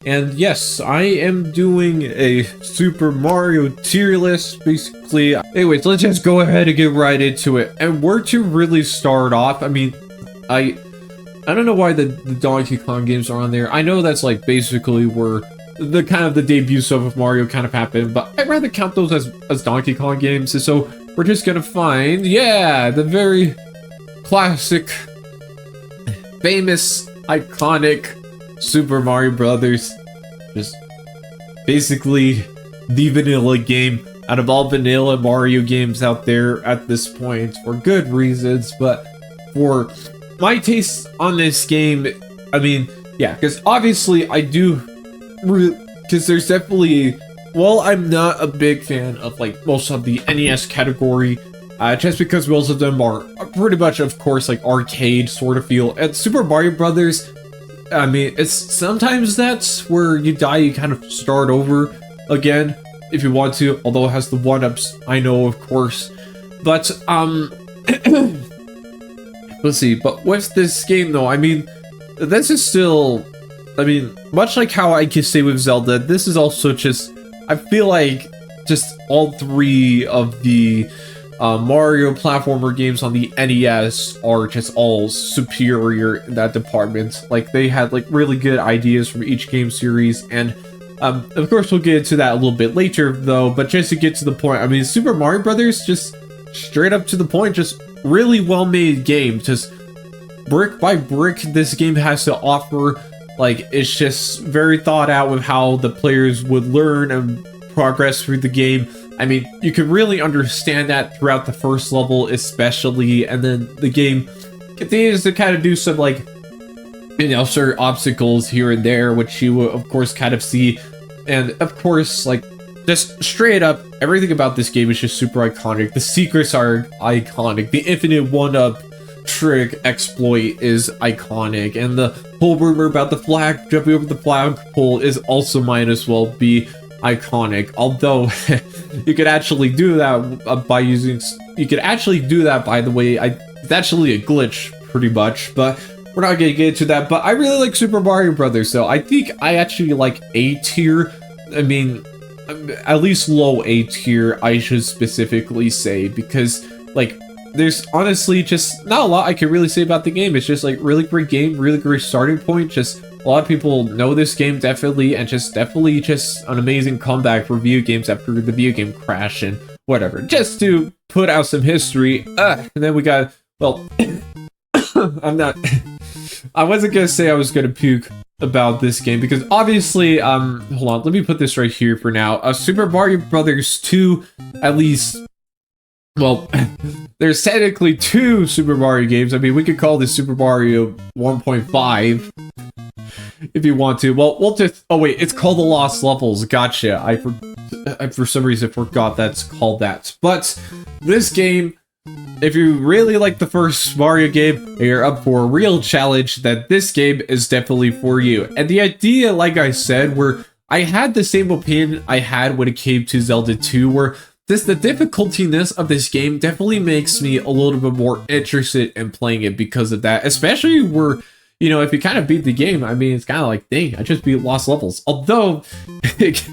And yes, I am doing a Super Mario tier list, basically. Anyways, let's just go ahead and get right into it. And where to really start off, I mean, I don't know why the Donkey Kong games are on there. I know that's like basically where the kind of the debuts of Mario kind of happened, but I'd rather count those as Donkey Kong games. And so we're just gonna find, yeah, the very classic, famous, iconic Super Mario Brothers. Just basically the vanilla game out of all vanilla Mario games out there at this point for good reasons, but for my taste on this game, I mean, yeah, because obviously I do, because there's definitely, well, I'm not a big fan of like most of the NES category, just because most of them are pretty much, of course, like arcade sort of feel. And Super Mario Brothers, I mean, it's sometimes that's where you die, you kind of start over again if you want to, although it has the one-ups, I know, of course. But, let's see, but with this game though, I mean, this is still, I mean, much like how I can say with Zelda, this is also just, I feel like just all three of the Mario platformer games on the NES are just all superior in that department. Like, they had like really good ideas from each game series, and of course we'll get into that a little bit later though, but just to get to the point, I mean, Super Mario Brothers, just straight up to the point, just really well made game, just brick by brick this game has to offer. Like, it's just very thought out with how the players would learn and progress through the game. I mean, you can really understand that throughout the first level especially, and then the game continues to kind of do some, like, you know, certain obstacles here and there, which you will of course kind of see. And of course, like, just straight up, everything about this game is just super iconic. The secrets are iconic. The infinite one-up trick exploit is iconic. And the whole rumor about the flag, jumping over the flagpole is also might as well be iconic. Although, you could actually do that by using... You could actually do that, by the way. It's actually a glitch, pretty much. But we're not going to get into that. But I really like Super Mario Brothers, so I think I actually like A tier. I mean, at least low A tier, I should specifically say, because, like, there's honestly just not a lot I can really say about the game. It's just, like, really great game, really great starting point. Just a lot of people know this game, definitely, and just definitely just an amazing comeback for video games after the video game crash and whatever. Just to put out some history, and then we got, well, I wasn't gonna say I was gonna puke about this game, because obviously, hold on, let me put this right here for now. Super Mario Brothers 2, at least, well, there's technically 2 Super Mario games. I mean, we could call this Super Mario 1.5 if you want to. Well, we'll just, oh wait, it's called The Lost Levels. Gotcha. I for some reason forgot that's called that. But this game, if you really like the first Mario game and you're up for a real challenge, then this game is definitely for you. And the idea, like I said, where I had the same opinion I had when it came to Zelda 2, where the difficultiness of this game definitely makes me a little bit more interested in playing it because of that. Especially where, you know, if you kind of beat the game, I mean, it's kind of like, dang, I just beat Lost Levels. Although, it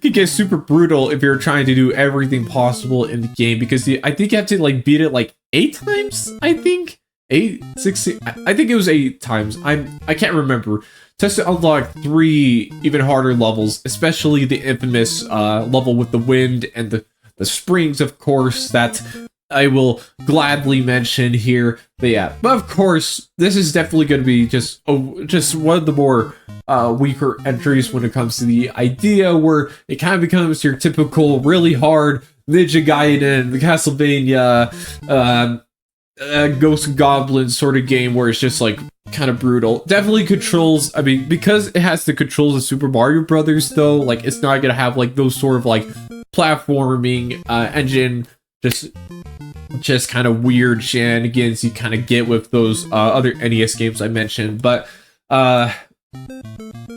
can get super brutal if you're trying to do everything possible in the game, because I think you have to, like, beat it like 8 times, I think? 8, 16, I think it was 8 times. I can't remember. Just to unlock 3 even harder levels, especially the infamous level with the wind and the springs, of course, that I will gladly mention here. But yeah, but of course, this is definitely going to be just one of the more weaker entries when it comes to the idea, where it kind of becomes your typical really hard Ninja Gaiden, the Castlevania, Ghost and Goblins sort of game, where it's just like kind of brutal. Definitely controls, I mean, because it has the controls of Super Mario Brothers though, like, it's not gonna have like those sort of like platforming engine, just kind of weird shenanigans you kind of get with those other NES games I mentioned. But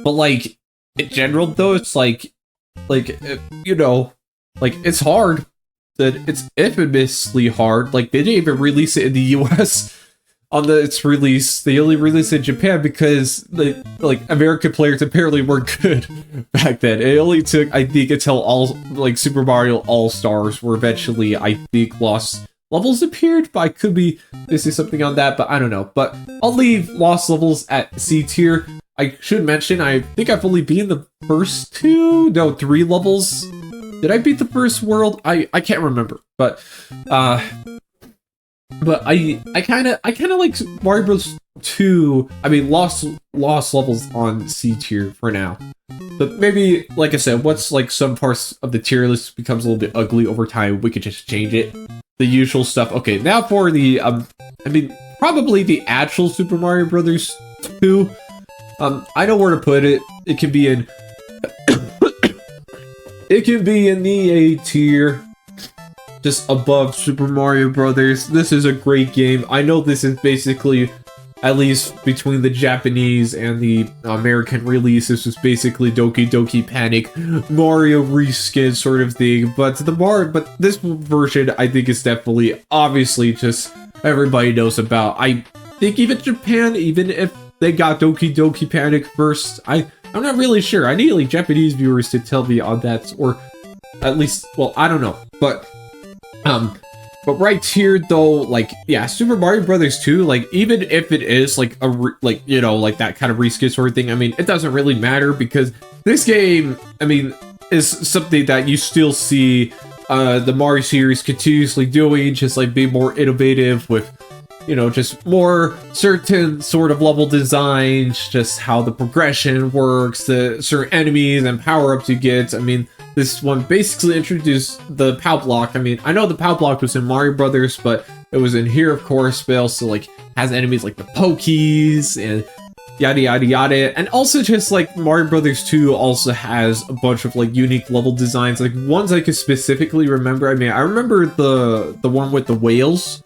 like, in general though, it's like you know, like, it's hard. That it's infamously hard. Like, they didn't even release it in the US on its release. They only released it in Japan because the American players apparently weren't good back then. It only took, I think, until Super Mario All-Stars were eventually, I think, Lost Levels appeared, but I could be missing something on that, but I don't know. But I'll leave Lost Levels at C tier. I should mention, I think I've only beaten the first 3 levels. Did I beat the first world? I can't remember, but I kind of like Mario Bros. 2. I mean, Lost Levels on C tier for now. But maybe, like I said, once like some parts of the tier list becomes a little bit ugly over time, we could just change it. The usual stuff. Okay, now for the I mean, probably the actual Super Mario Brothers 2. I know where to put it. It can be in it can be in the A tier, just above Super Mario Brothers. This is a great game. I know this is basically, at least between the Japanese and the American release, this was basically Doki Doki Panic Mario reskin sort of thing. But this version, I think, is definitely, obviously, just everybody knows about. I think even Japan, even if they got Doki Doki Panic first, I'm not really sure. I need like Japanese viewers to tell me on that, or at least, well, I don't know. But right here though, like, yeah, Super Mario Brothers 2, like, even if it is like you know, like that kind of reskin sort of thing, I mean, it doesn't really matter because this game, I mean, is something that you still see the Mario series continuously doing, just like being more innovative with, you know, just more certain sort of level designs, just how the progression works, the certain enemies and power-ups you get. I mean, this one basically introduced the POW block. I mean, I know the POW block was in Mario Brothers, but it was in here, of course, but also, like, has enemies like the Pokies and yada yada yada. And also just, like, Mario Brothers 2 also has a bunch of, like, unique level designs. Like, ones I could specifically remember. I mean, I remember the one with the whales.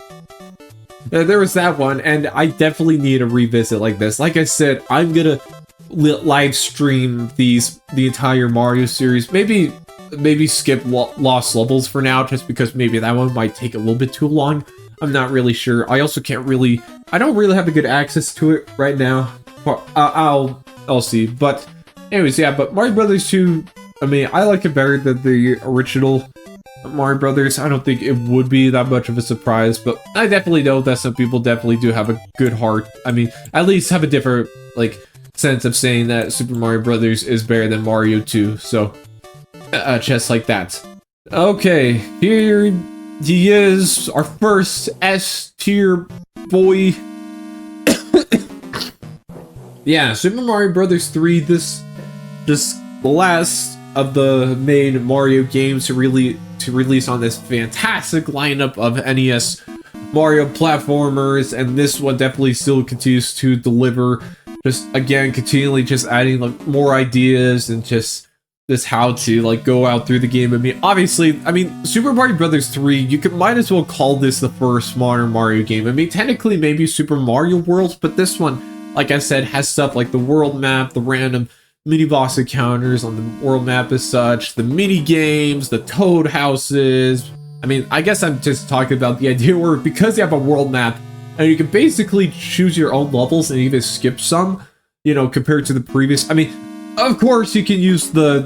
There was that one, and I definitely need a revisit like this. Like I said, I'm gonna live stream the entire Mario series. Maybe skip Lost Levels for now, just because maybe that one might take a little bit too long. I'm not really sure. I also don't really have a good access to it right now. I'll see. But anyways, yeah. But Mario Brothers 2, I mean, I like it better than the original Mario Brothers. I don't think it would be that much of a surprise, but I definitely know that some people definitely do have a good heart. I mean, at least have a different, like, sense of saying that Super Mario Brothers is better than Mario 2, so just like that. Okay, here he is, our first S tier boy. Yeah, Super Mario Brothers 3, this the last of the main Mario games to release on this fantastic lineup of NES Mario platformers, and this one definitely still continues to deliver. Just again, continually just adding like more ideas and just how to like go out through the game. I mean, obviously, I mean, Super Mario Brothers 3, might as well call this the first modern Mario game. I mean, technically maybe Super Mario World, but this one, like I said, has stuff like the world map, the random mini boss encounters on the world map as such, the mini games, the toad houses. I mean, I guess I'm just talking about the idea where because you have a world map and you can basically choose your own levels and even skip some, you know, compared to the previous. I mean, of course you can use the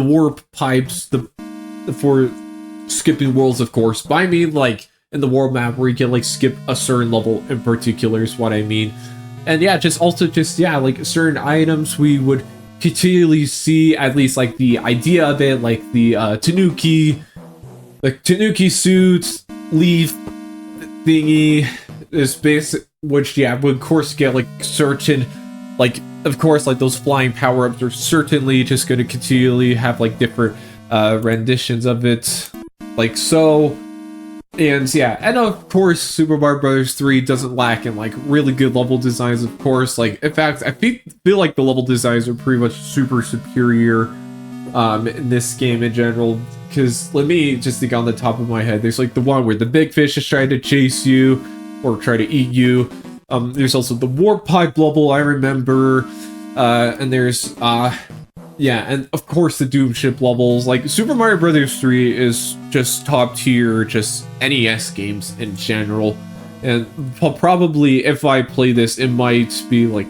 warp pipes for skipping worlds, of course, but I mean like in the world map where you can like skip a certain level in particular is what I mean. And yeah, yeah, like certain items we would continually see, at least like the idea of it, like the Tanuki suit, leaf thingy is basic, which yeah, would of course get like certain, like of course like those flying power-ups are certainly just going to continually have like different renditions of it, like so. And yeah, and of course Super Mario Bros. 3 doesn't lack in like really good level designs, of course. Like in fact, I feel like the level designs are pretty much super superior in this game in general. Because let me just think on the top of my head, there's like the one where the big fish is trying to chase you or try to eat you. There's also the warp pipe level, I remember, and there's yeah, and of course the Doom Ship levels. Like Super Mario Brothers 3 is just top tier, just NES games in general. And probably if I play this, it might be like,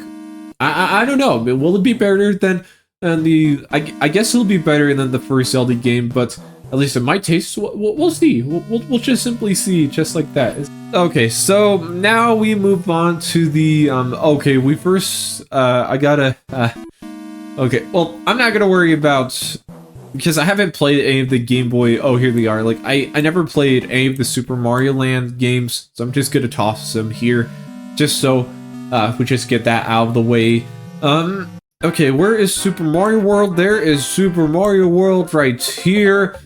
I don't know. Will it be better than the? I guess it'll be better than the first Zelda game, but at least in my taste, we'll see. We'll just simply see, just like that. Okay, so now we move on to the okay, we first I gotta okay. Well, I'm not gonna worry about, because I haven't played any of the Game Boy. Oh, here they are. Like I never played any of the Super Mario Land games, so I'm just gonna toss them here, just so we just get that out of the way. Okay, where is Super Mario World? There is Super Mario World right here.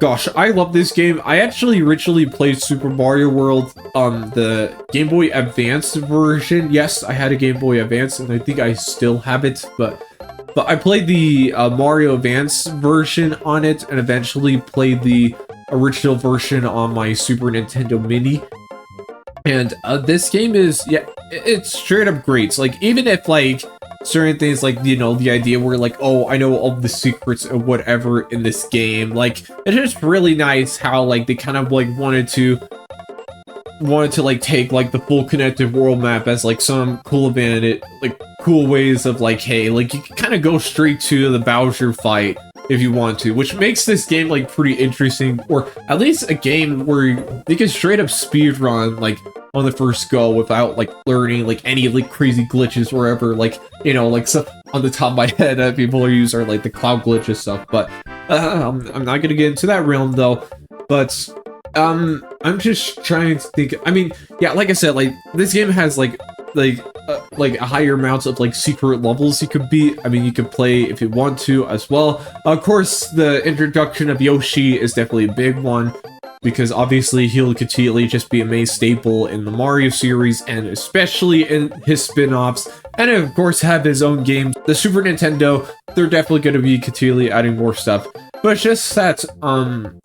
Gosh, I love this game. I actually originally played Super Mario World on the Game Boy Advance version. Yes, I had a Game Boy Advance, and I think I still have it, but I played the Mario Advance version on it, and eventually played the original version on my Super Nintendo Mini. And this game is, yeah, it's straight up great. Like, even if, like, certain things, like, you know, the idea where, like, oh, I know all the secrets or whatever in this game, like, it's just really nice how, like, they kind of, like, wanted to, like, take, like, the full connected world map as, like, some cool advantage, like, cool ways of, like, hey, like, you can kind of go straight to the Bowser fight if you want to, which makes this game, like, pretty interesting, or at least a game where you can straight up speedrun, like, on the first go without, like, learning, like, any, like, crazy glitches or whatever, like, you know, like, stuff on the top of my head that people are using are, like, the cloud glitches stuff, but, I'm not gonna get into that realm, though, but, I'm just trying to think, I mean, yeah, like I said, like, this game has, like a higher amounts of, like, secret levels you could beat. I mean, you could play if you want to as well. Of course, the introduction of Yoshi is definitely a big one, because obviously he'll continually just be a main staple in the Mario series, and especially in his spin-offs, and of course have his own games. The Super Nintendo, they're definitely going to be continually adding more stuff. But it's just that,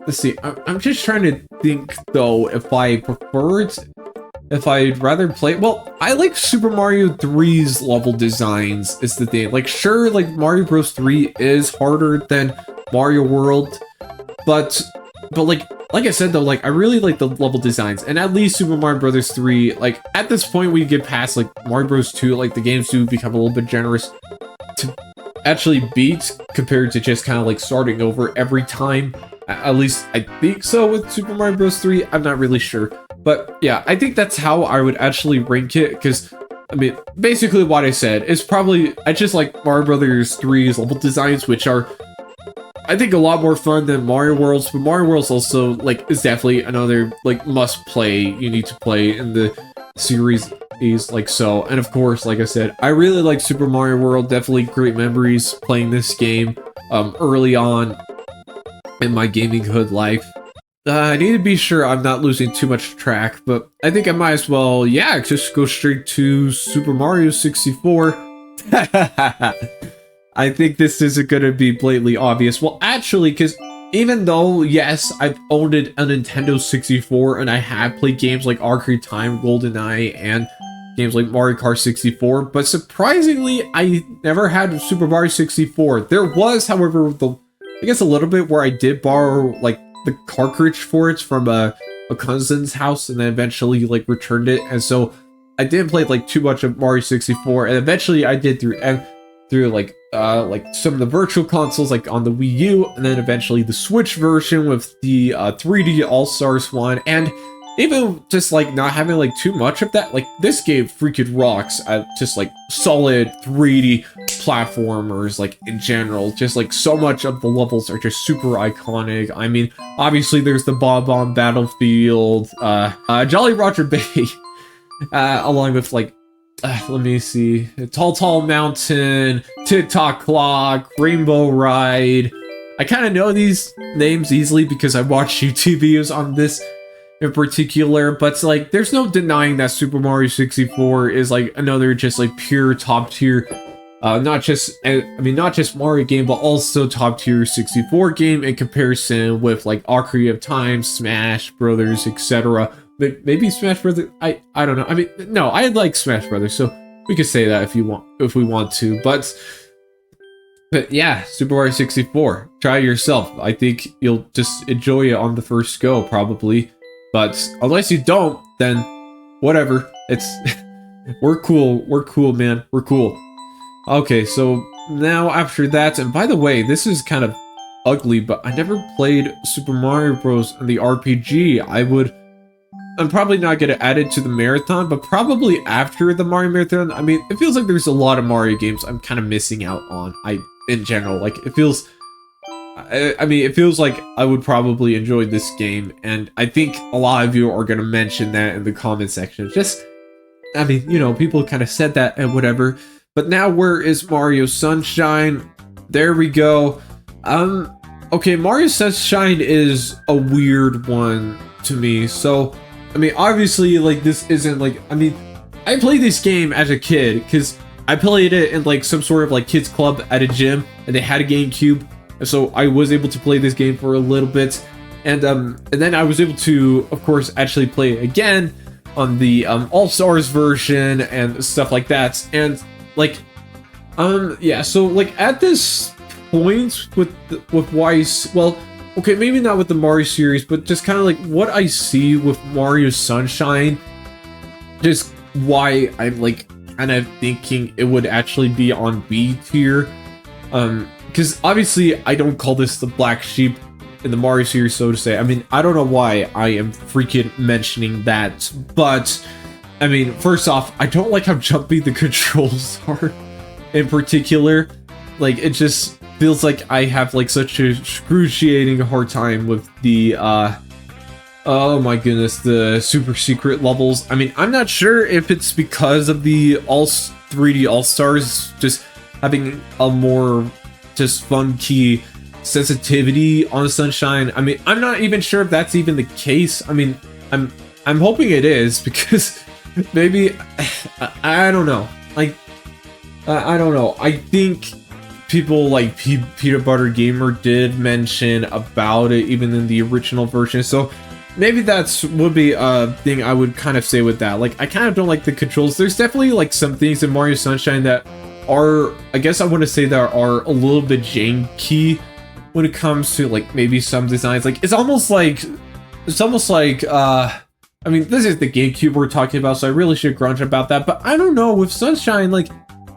let's see, I'm just trying to think, though, if I preferred, if I'd rather play, well, I like Super Mario 3's level designs, is the thing. Like, sure, like, Mario Bros. 3 is harder than Mario World, but like I said, though, like, I really like the level designs, and at least Super Mario Bros. 3, like, at this point, we get past, like, Mario Bros. 2, like, the games do become a little bit generous to actually beat, compared to just kind of, like, starting over every time. At least, I think so with Super Mario Bros. 3, I'm not really sure. But, yeah, I think that's how I would actually rank it, because, I mean, basically what I said is probably, I just like Mario Bros. 3's level designs, which are, I think, a lot more fun than Mario World's, but Mario World's also, like, is definitely another, like, must-play you need to play in the series, like so. And of course, like I said, I really like Super Mario World, definitely great memories playing this game early on in my gaming hood life. I need to be sure I'm not losing too much track, but I think I might as well, yeah, just go straight to Super Mario 64. I think this isn't going to be blatantly obvious. Well, actually, because even though, yes, I've owned a Nintendo 64, and I have played games like Ocarina of Time, GoldenEye, and games like Mario Kart 64, but surprisingly, I never had Super Mario 64. There was, however, I guess a little bit where I did borrow, like, the cartridge for it from a cousin's house, and then eventually, like, returned it, and so I didn't play, like, too much of Mario 64, and eventually I did through like some of the virtual consoles, like on the Wii U, and then eventually the Switch version with the 3D All-Stars one, and even just, like, not having, like, too much of that, like, this game freaking rocks at just, like, solid 3D platformers, like, in general. Just, like, so much of the levels are just super iconic. I mean, obviously there's the Bob-omb Battlefield, Jolly Roger Bay, along with, like, let me see, Tall Mountain, Tick-Tock Clock, Rainbow Ride. I kind of know these names easily because I watched YouTube videos on this in particular, but, like, there's no denying that Super Mario 64 is, like, another just, like, pure top tier, not just Mario game, but also top tier 64 game in comparison with, like, Ocarina of Time, Smash Brothers, etc. Maybe Smash Brothers, I don't know. I mean, no, I like Smash Brothers, so we could say that if we want to, but yeah, Super Mario 64, try it yourself. I think you'll just enjoy it on the first go, probably. But unless you don't, then whatever. It's we're cool, man. We're cool. Okay, so now after that, and by the way, this is kind of ugly, but I never played Super Mario Bros. In the RPG. I'm probably not going to add it to the marathon, but probably after the Mario Marathon. I mean, it feels like there's a lot of Mario games I'm kind of missing out on. In general, like, it feels... I mean, it feels like I would probably enjoy this game, and I think a lot of you are going to mention that in the comment section. Just, I mean, you know, people kind of said that and whatever. But now, where is Mario Sunshine? There we go. Okay, Mario Sunshine is a weird one to me. So, I mean, obviously, like, this isn't, like, I mean, I played this game as a kid, because I played it in, like, some sort of, like, kids club at a gym, and they had a GameCube, and so I was able to play this game for a little bit, and then I was able to, of course, actually play it again on the, All-Stars version, and stuff like that, and, like, yeah, so, like, at this point with why, well, okay, maybe not with the Mario series, but just kind of like what I see with Mario Sunshine, just why I'm like kind of thinking it would actually be on B tier, because obviously I don't call this the black sheep in the Mario series, so to say. I mean, I don't know why I am freaking mentioning that, but I mean, first off, I don't like how jumpy the controls are in particular. Like, it just feels like I have like such a excruciating hard time with the oh my goodness, the super secret levels. I mean, I'm not sure if it's because of the 3D All-Stars just having a more just funky sensitivity on Sunshine. I mean, I'm not even sure if that's even the case. I mean, I'm hoping it is, because maybe I don't know. Like, I don't know. I think people like Peanut Butter Gamer did mention about it even in the original version, so maybe that's would be a thing I would kind of say with that. Like, I kind of don't like the controls. There's definitely like some things in Mario Sunshine that are, I guess I want to say, that are a little bit janky when it comes to like maybe some designs. Like, it's almost like I mean, this is the GameCube we're talking about, so I really should grunge about that, but I don't know, with Sunshine, like,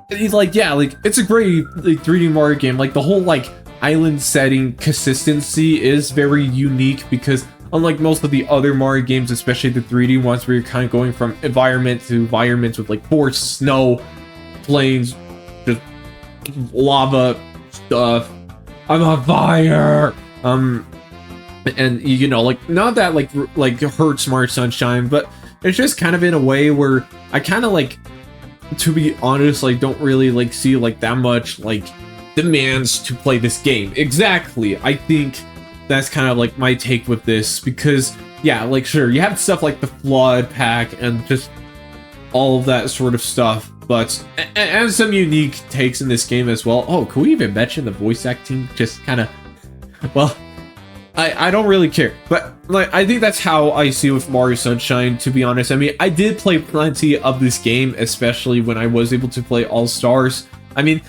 he's like, yeah, like, it's a great like 3D Mario game. Like, the whole like island setting consistency is very unique, because unlike most of the other Mario games, especially the 3D ones, where you're kind of going from environment to environments with like forest, snow, plains, just lava stuff. I'm on fire. And you know, like, not that like hurts Mario Sunshine, but it's just kind of in a way where I kind of like, to be honest, like, don't really like see like that much like demands to play this game. Exactly. I think that's kind of like my take with this, because yeah, like, sure, you have stuff like the Flood Pack and just all of that sort of stuff, but and some unique takes in this game as well. Oh, can we even mention the voice acting? Just kind of, well, I don't really care, but like, I think that's how I see with Mario Sunshine, to be honest. I mean, I did play plenty of this game, especially when I was able to play All Stars. I mean,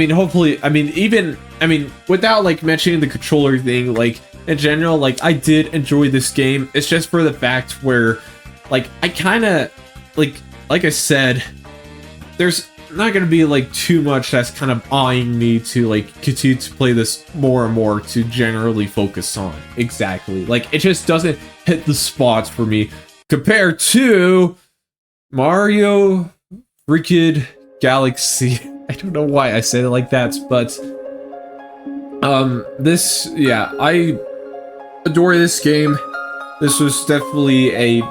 hopefully, I mean, without like mentioning the controller thing, like, in general, like, I did enjoy this game. It's just for the fact where, like, I kind of, like I said, there's not gonna be like too much that's kind of eyeing me to like continue to play this more and more to generally focus on. Exactly, like, it just doesn't hit the spots for me compared to Mario freaking Galaxy. I don't know why I said it like that, but this, yeah, I adore this game. This was definitely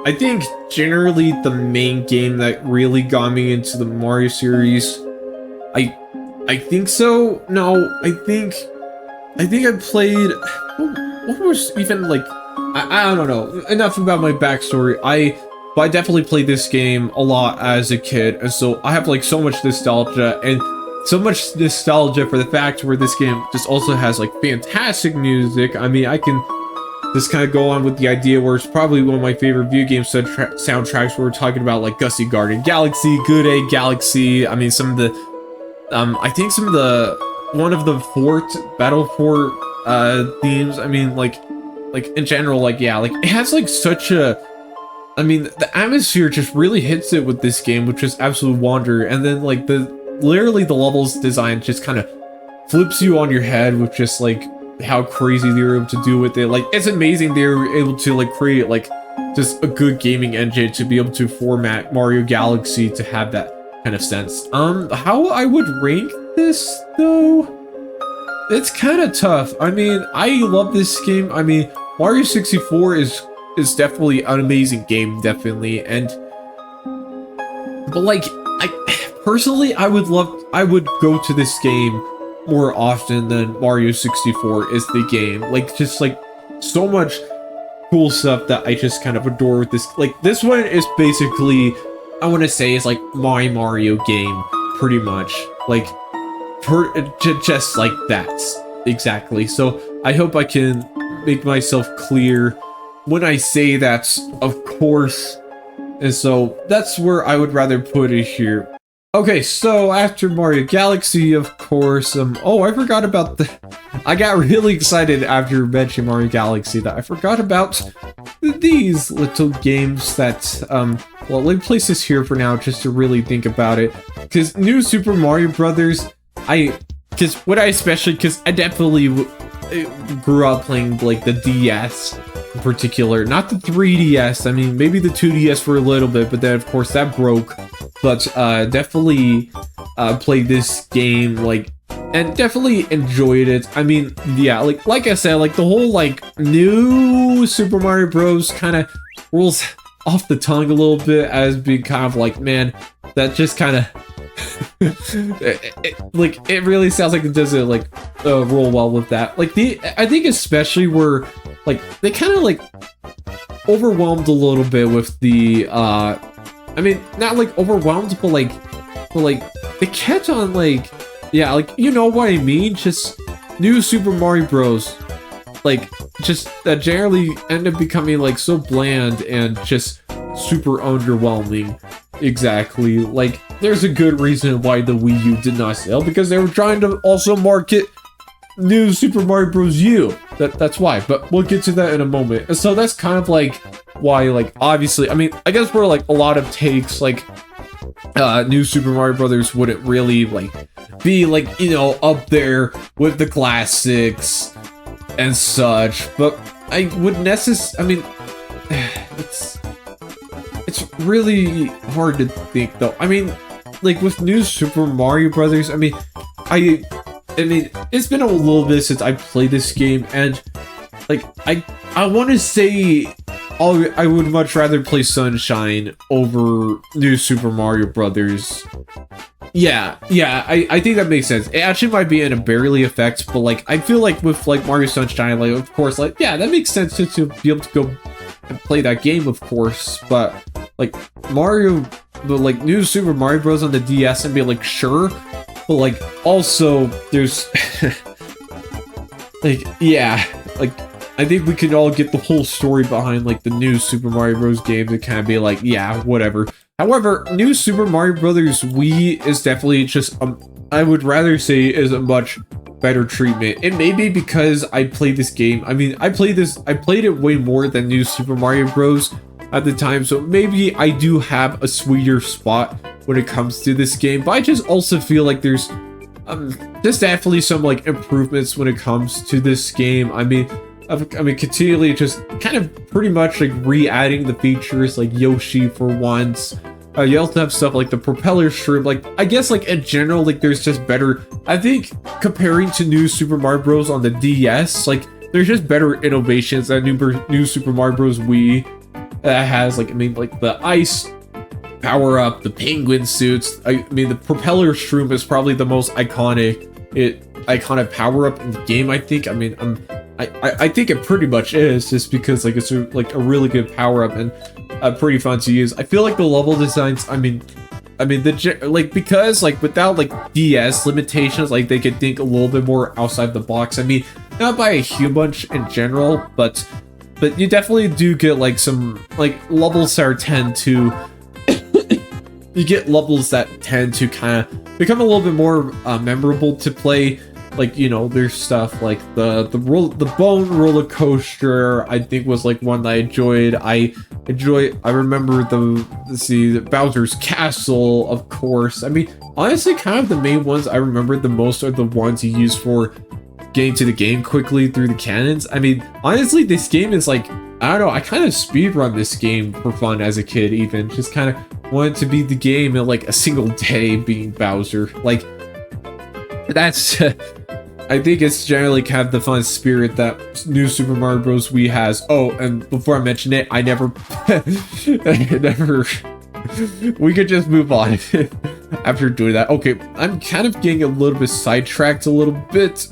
I think generally the main game that really got me into the Mario series. I think so. No, I think I played, what was even like, I don't know, enough about my backstory. But I definitely played this game a lot as a kid, and so I have like so much nostalgia, and so much nostalgia for the fact where this game just also has like fantastic music. I mean, I can just kind of go on with the idea where it's probably one of my favorite video game soundtracks, where we're talking about like Gusty Garden Galaxy, Good Egg Galaxy. I mean, some of the, I think one of the Battle Fort themes. I mean, like, like in general, like yeah, like it has like such a, I mean, the atmosphere just really hits it with this game, which is absolute wonder. And then like literally the levels design just kind of flips you on your head with just like how crazy they were able to do with it. Like it's amazing they were able to like create like just a good gaming engine to be able to format Mario Galaxy to have that kind of sense. How I would rank this though? It's kind of tough. I mean, I love this game. I mean, Mario 64 is definitely an amazing game, definitely. But like, personally, I would go to this game more often than Mario 64 is the game. Like, just like so much cool stuff that I just kind of adore with this. Like, this one is basically, I want to say, is like my Mario game, pretty much. Like, just like that, exactly. So I hope I can make myself clear when I say that, of course. And so that's where I would rather put it here. Okay, so after Mario Galaxy, of course, oh, I forgot about I got really excited after mentioning Mario Galaxy that I forgot about these little games that, well, let me place this here for now just to really think about it. Because New Super Mario Brothers, because I definitely grew up playing, like, the DS in particular, not the 3DS. I mean, maybe the 2DS for a little bit, but then, of course, that broke. But definitely played this game, like, and definitely enjoyed it. I mean, yeah, like I said, like, the whole, like, new Super Mario Bros. Kind of rolls off the tongue a little bit as being kind of like, man, that just kind of like, it really sounds like it doesn't, like, roll well with that. Like, I think especially where, like, they kind of, like, overwhelmed a little bit with the, I mean, not, like, overwhelmed, but, like, they kept on, like, yeah, like, you know what I mean? Just New Super Mario Bros. Like, just generally end up becoming, like, so bland and just super underwhelming. Exactly. Like, there's a good reason why the Wii U did not sell, because they were trying to also market New Super Mario Bros. U. That's why, but we'll get to that in a moment. And so that's kind of like why, like, obviously, I mean, I guess for like a lot of takes, like, New Super Mario Brothers wouldn't really, like, be, like, you know, up there with the classics and such, but I would I mean, it's really hard to think, though. I mean, like, with New Super Mario Brothers, I mean, I mean, it's been a little bit since I played this game, and, like, I want to say I would much rather play Sunshine over New Super Mario Brothers. Yeah, I think that makes sense. It actually might be in a barely effect, but, like, I feel like with, like, Mario Sunshine, like, of course, like, yeah, that makes sense to be able to go and play that game, of course, but, like, like, New Super Mario Bros. On the DS and be like, sure, but, like, also, there's, like, yeah, like, I think we could all get the whole story behind, like, the new Super Mario Bros. Games and kind of be like, yeah, whatever. However, New Super Mario Bros. Wii is definitely just, I would rather say, is a much better treatment. It may be because I played this game. I mean, I played it way more than New Super Mario Bros. At the time, so maybe I do have a sweeter spot when it comes to this game, but I just also feel like there's definitely some, like, improvements when it comes to this game. I mean, continually just kind of pretty much, like, re-adding the features, like Yoshi for once. You also have stuff like the propeller shrimp. Like, I guess, like, in general, like, there's just better, I think, comparing to New Super Mario Bros. On the DS, like, there's just better innovations that New Super Mario Bros. Wii that has, like, I mean, like, the ice power-up, the penguin suits. I mean, the propeller shroom is probably the most iconic power-up in the game, I think. I mean, I think it pretty much is, just because, like, it's a really good power-up and pretty fun to use. I feel like the level designs, I mean, because, like, without, like, DS limitations, like, they could think a little bit more outside the box. I mean, not by a huge bunch in general, but you definitely do get, like, some, like, levels that tend to you get levels that tend to kind of become a little bit more memorable to play. like, you know, there's stuff like the bone roller coaster, I think was like one that I enjoyed. I remember the Bowser's Castle, of course. I mean, honestly, kind of the main ones I remember the most are the ones you use for getting to the game quickly through the cannons. I mean, honestly, this game is like, I don't know, I kind of speedrun this game for fun as a kid even. Just kind of wanted to beat the game in like a single day being Bowser. Like, that's... I think it's generally kind of the fun spirit that New Super Mario Bros. Wii has. Oh, and before I mention it, I never... we could just move on after doing that. Okay, I'm kind of getting a little bit sidetracked a little bit.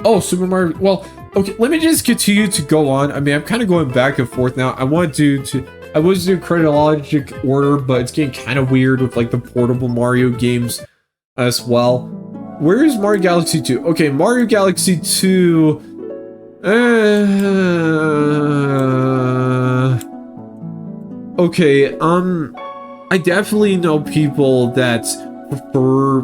Oh, Super Mario... Well, okay, let me just continue to go on. I mean, I'm kind of going back and forth now. I was doing chronologic order, but it's getting kind of weird with like the portable Mario games as well. Where is Mario Galaxy 2? Okay, Mario Galaxy 2... Okay, I definitely know people that prefer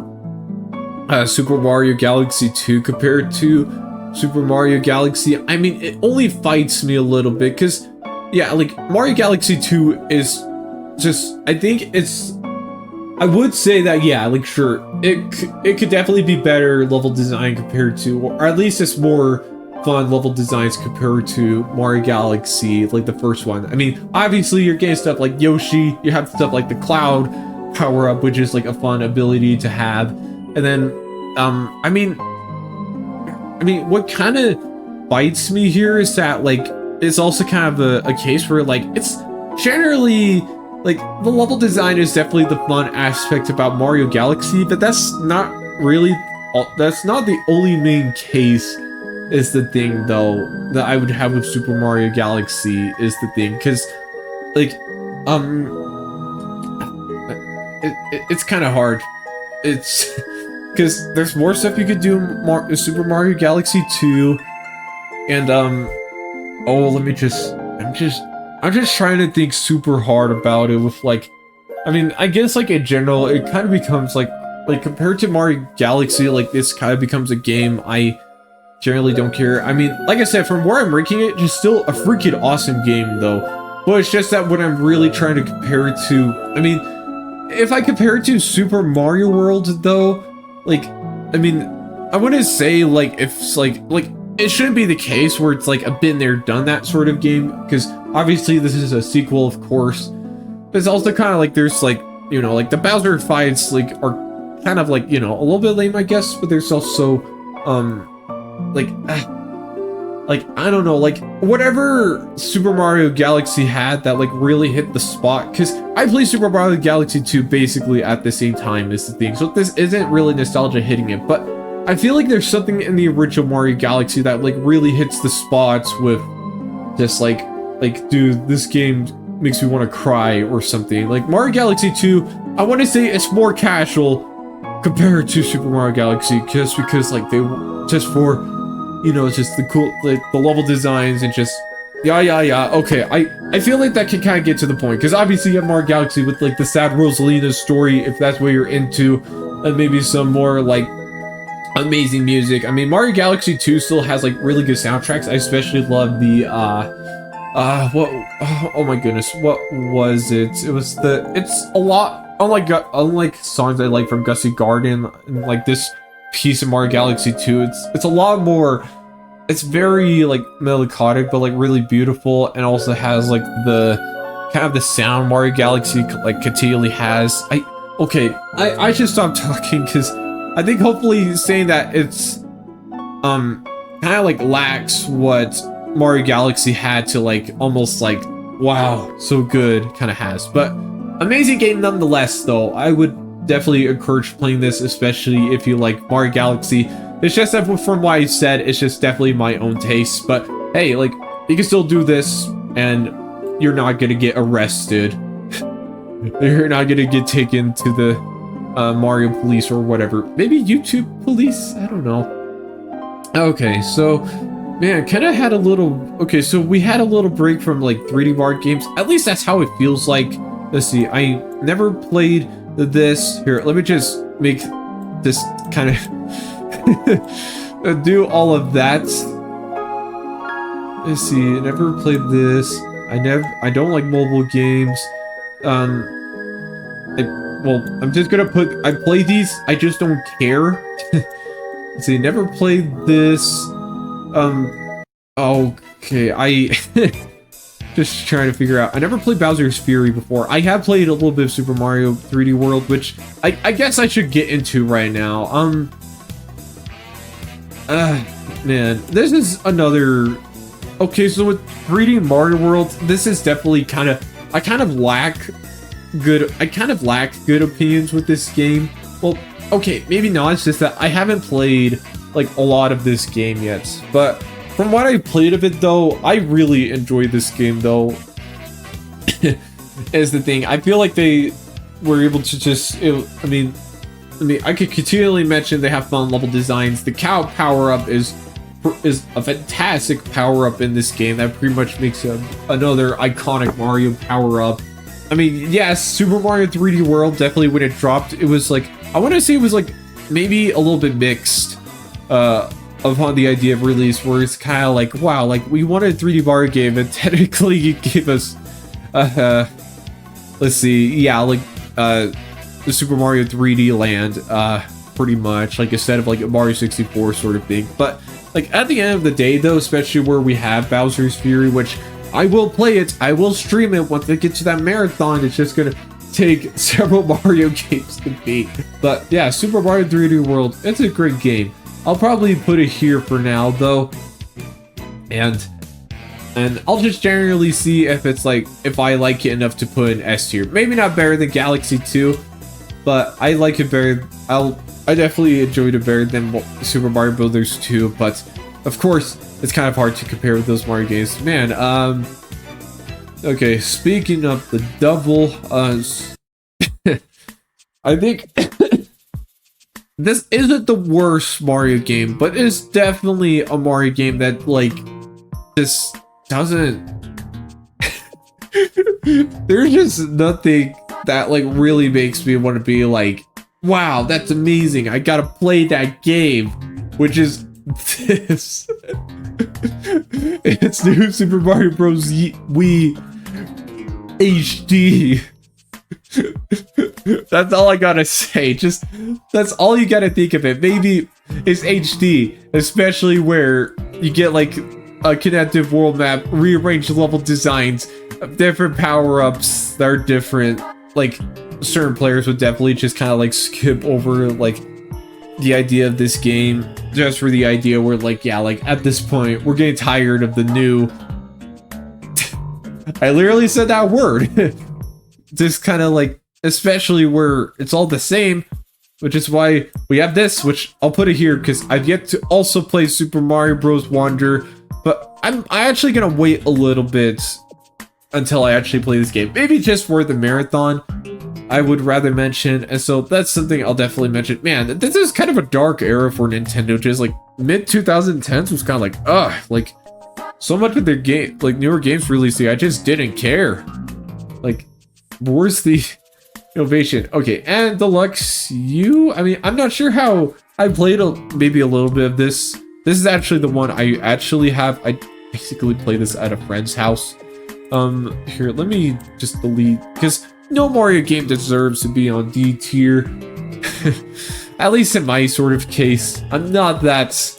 Super Mario Galaxy 2 compared to Super Mario Galaxy. I mean, it only fights me a little bit, because, yeah, like, Mario Galaxy 2 is just... I think it's... I would say that, yeah, like, sure, it could definitely be better level design compared to, or at least it's more fun level designs compared to Mario Galaxy, like the first one. I mean, obviously you're getting stuff like Yoshi, you have stuff like the Cloud power-up, which is like a fun ability to have, and then, I mean, what kind of bites me here is that, like, it's also kind of a case where, like, it's generally... Like, the level design is definitely the fun aspect about Mario Galaxy, but that's not the only main case is the thing, though, that I would have with Super Mario Galaxy is the thing, because, like, it's kind of hard. It's, because there's more stuff you could do in Super Mario Galaxy 2, and, oh, I'm just trying to think super hard about it with, like, I mean, I guess, like, in general, it kind of becomes, like, compared to Mario Galaxy, like, this kind of becomes a game I generally don't care. I mean, like I said, from where I'm ranking it, just still a freaking awesome game, though. But it's just that when I'm really trying to compare it to, I mean, if I compare it to Super Mario World, though, like, I mean, I wouldn't say, like, if, like, it shouldn't be the case where it's like a been there, done that sort of game, because obviously this is a sequel, of course. But it's also kind of like there's like, you know, like the Bowser fights like are kind of like, you know, a little bit lame, I guess, but there's also like I don't know, like whatever Super Mario Galaxy had that like really hit the spot, because I played Super Mario Galaxy 2 basically at the same time as the thing, so this isn't really nostalgia hitting it, but I feel like there's something in the original Mario Galaxy that like really hits the spots with just like dude, this game makes me want to cry or something. Like Mario Galaxy 2, I want to say it's more casual compared to Super Mario Galaxy, just because like they just for, you know, just the cool, like the level designs and just yeah. Okay, I feel like that can kind of get to the point, because obviously you have Mario Galaxy with like the sad Rosalina story, if that's what you're into, and maybe some more like amazing music. I mean, Mario Galaxy 2 still has like really good soundtracks. I especially love the oh my goodness, what was it? It's a lot unlike songs I like from Gussie Garden and like this piece of Mario Galaxy 2. It's a lot more, it's very like melancholic but like really beautiful, and also has like the kind of the sound Mario Galaxy like continually has. I should stop talking, because I think hopefully saying that it's kind of like lacks what Mario Galaxy had to like almost like wow, so good kind of has. But amazing game nonetheless, though. I would definitely encourage playing this, especially if you like Mario Galaxy. It's just that from what I said, it's just definitely my own taste. But hey, like, you can still do this and you're not gonna get arrested. You're not gonna get taken to the Mario police or whatever. Maybe YouTube police? I don't know. Okay, so man, kind of had a little... Okay, so we had a little break from like 3D Mario games. At least that's how it feels like. Let's see, I never played this. Here, let me just make this kind of... do all of that. Let's see, I never played this. I don't like mobile games. I'm just gonna I play these, I just don't care. Let's see, never played this. Okay, I just trying to figure out. I never played Bowser's Fury before. I have played a little bit of Super Mario 3D World, which I guess I should get into right now. Man, this is another. Okay, so with 3D Mario World, this is definitely I kind of lack good opinions with this game. Well, okay, maybe not. It's just that I haven't played like a lot of this game yet. But from what I played of it, though, I really enjoyed this game. Though, is the thing. I feel like they were able to just. I mean, I could continually mention they have fun level designs. The cow power up is a fantastic power up in this game that pretty much makes another iconic Mario power up. I mean, yes, Super Mario 3D World, definitely when it dropped, it was like, I want to say it was like maybe a little bit mixed upon the idea of release, where it's kind of like, wow, like we wanted a 3D Mario game and technically you gave us, let's see, yeah, like the Super Mario 3D Land, pretty much, like instead of like a Mario 64 sort of thing. But like at the end of the day though, especially where we have Bowser's Fury, which I will play it, I will stream it once I get to that marathon. It's just gonna take several Mario games to beat. But yeah, Super Mario 3D World, it's a great game. I'll probably put it here for now though. And I'll just generally see if it's like, if I like it enough to put an S tier. Maybe not better than Galaxy 2, but I like it better. I definitely enjoyed it better than Super Mario Brothers 2, but of course, it's kind of hard to compare with those Mario games. Man, okay, speaking of the double, I think this isn't the worst Mario game, but it's definitely a Mario game that, like, just doesn't... There's just nothing that, like, really makes me want to be like, wow, that's amazing, I gotta play that game, which is this. It's new Super Mario Bros. Wii HD. That's all I gotta say. Just that's all you gotta think of it. Maybe it's HD, especially where you get like a connective world map, rearranged level designs, different power-ups that are different. Like certain players would definitely just kind of like skip over like the idea of this game just for the idea where like, yeah, like at this point we're getting tired of the new I literally said that word. Just kind of like, especially where it's all the same, which is why we have this, which I'll put it here because I've yet to also play Super Mario Bros. Wonder, but I'm actually gonna wait a little bit until I actually play this game, maybe just for the marathon, I would rather mention. And so that's something I'll definitely mention. Man, this is kind of a dark era for Nintendo. Just like mid 2010s was kind of like, ugh, like so much of their game, like newer games releasing, I just didn't care. Like, where's the innovation? Okay, and Deluxe U. I mean, I'm not sure how I played maybe a little bit of this. This is actually the one I actually have. I basically play this at a friend's house. Here, let me just delete, because no Mario game deserves to be on D tier. At least in my sort of case. I'm not that,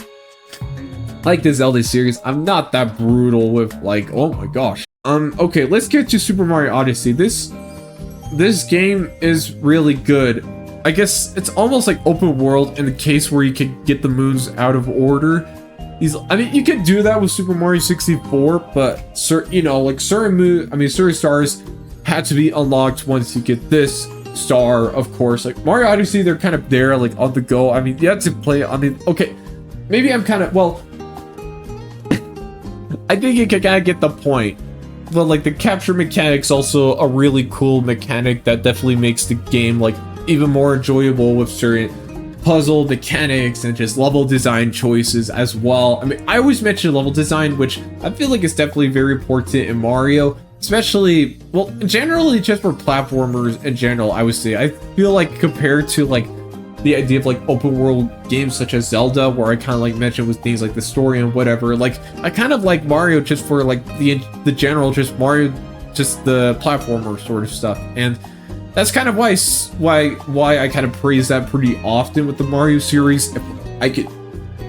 like the Zelda series, I'm not that brutal with like, oh my gosh. Okay, let's get to Super Mario Odyssey. This game is really good. I guess it's almost like open world in the case where you can get the moons out of order. I mean, you can do that with Super Mario 64, but certain stars had to be unlocked once you get this star, of course. Like Mario Odyssey, they're kind of there, like on the go. I mean, you have to play. I mean, okay, maybe I'm kind of, well, I think you can kind of get the point. But like the capture mechanic's also a really cool mechanic that definitely makes the game like even more enjoyable with certain puzzle mechanics and just level design choices as well. I mean, I always mention level design, which I feel like is definitely very important in Mario, especially, well, generally just for platformers in general. I would say I feel like compared to like the idea of like open world games such as Zelda, where I kind of like mentioned with things like the story and whatever. Like I kind of like Mario just for like the general, just Mario, just the platformer sort of stuff. And that's kind of why I kind of praise that pretty often with the Mario series. If I could,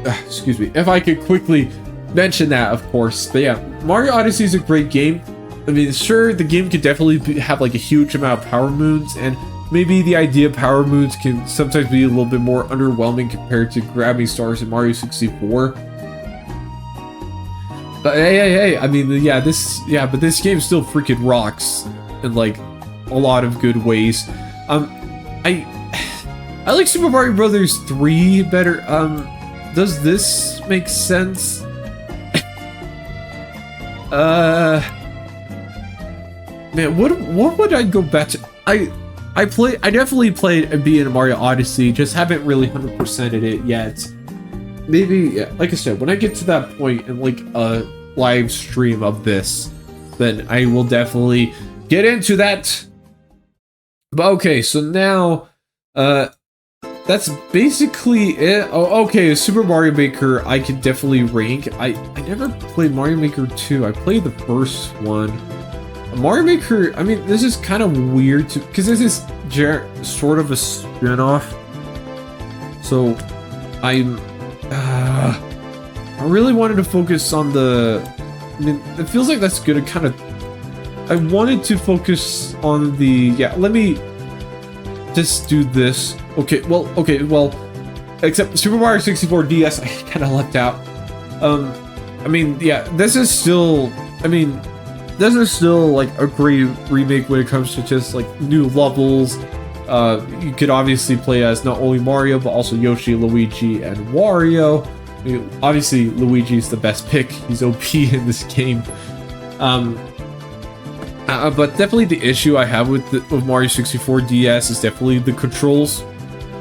excuse me, if I could quickly mention that, of course. But yeah, Mario Odyssey is a great game. I mean, sure, the game could definitely have like a huge amount of power moons, and maybe the idea of power moons can sometimes be a little bit more underwhelming compared to grabbing stars in Mario 64. But hey, I mean, yeah, but this game still freaking rocks in like a lot of good ways. I like Super Mario Brothers 3 better. Does this make sense? Man, what would I go back to? I definitely played and beat in Mario Odyssey, just haven't really 100%ed it yet. Maybe, yeah, like I said, when I get to that point in like a live stream of this, then I will definitely get into that. But okay, so now, that's basically it. Oh, okay, Super Mario Maker, I can definitely rank. I never played Mario Maker 2. I played the first one. Mario Maker, I mean, this is kind of weird too, because this is sort of a spin-off. So, I really wanted to focus on the. I mean, it feels like that's good. I wanted to focus on the. Yeah, let me just do this. Okay, well, except Super Mario 64 DS, I kind of left out. I mean, yeah, this is still. I mean. This is still like a great remake when it comes to just like new levels. You could obviously play as not only Mario but also Yoshi, Luigi, and Wario. I mean, obviously Luigi's the best pick. He's OP in this game. But definitely the issue I have with Mario 64 DS is definitely the controls.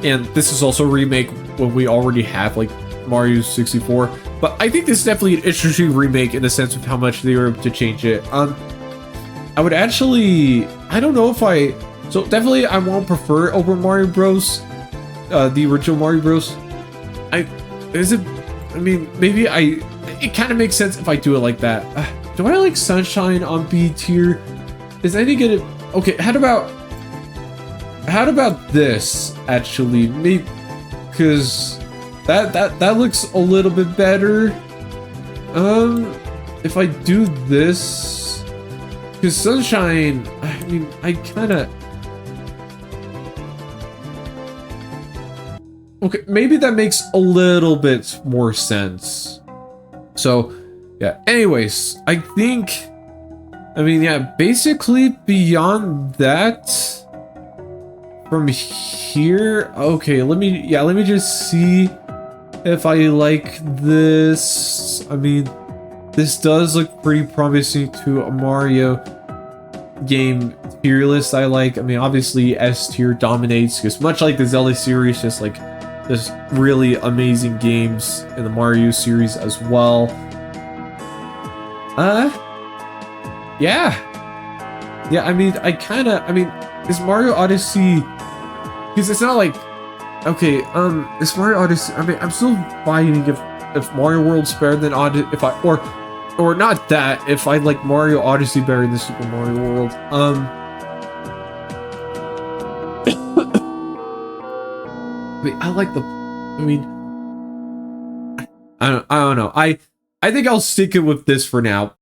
And this is also a remake when we already have like Mario 64. But I think this is definitely an interesting remake in the sense of how much they were able to change it. I would actually, I don't know if so definitely I won't prefer it over Mario Bros. The original Mario Bros. I mean, maybe it kind of makes sense if I do it like that. Do I like Sunshine on B tier? Is any good? Okay, how about this actually? Maybe, because that looks a little bit better. If I do this, because Sunshine, I mean, I kind of. Okay, maybe that makes a little bit more sense. So, yeah. Anyways, I think. I mean, yeah. Basically, beyond that. From here, okay. Let me just see if I like this. I mean, this does look pretty promising to a Mario game tier list I like. I mean, obviously S tier dominates because much like the Zelda series, just really amazing games in the Mario series as well. Yeah. I mean, is Mario Odyssey, because it's not like, okay, is Mario Odyssey, I mean, I'm still fighting if Mario World's better than Odyssey, or not that, if I like Mario Odyssey better than Super Mario World. I like the, I mean, I don't know. I think I'll stick it with this for now.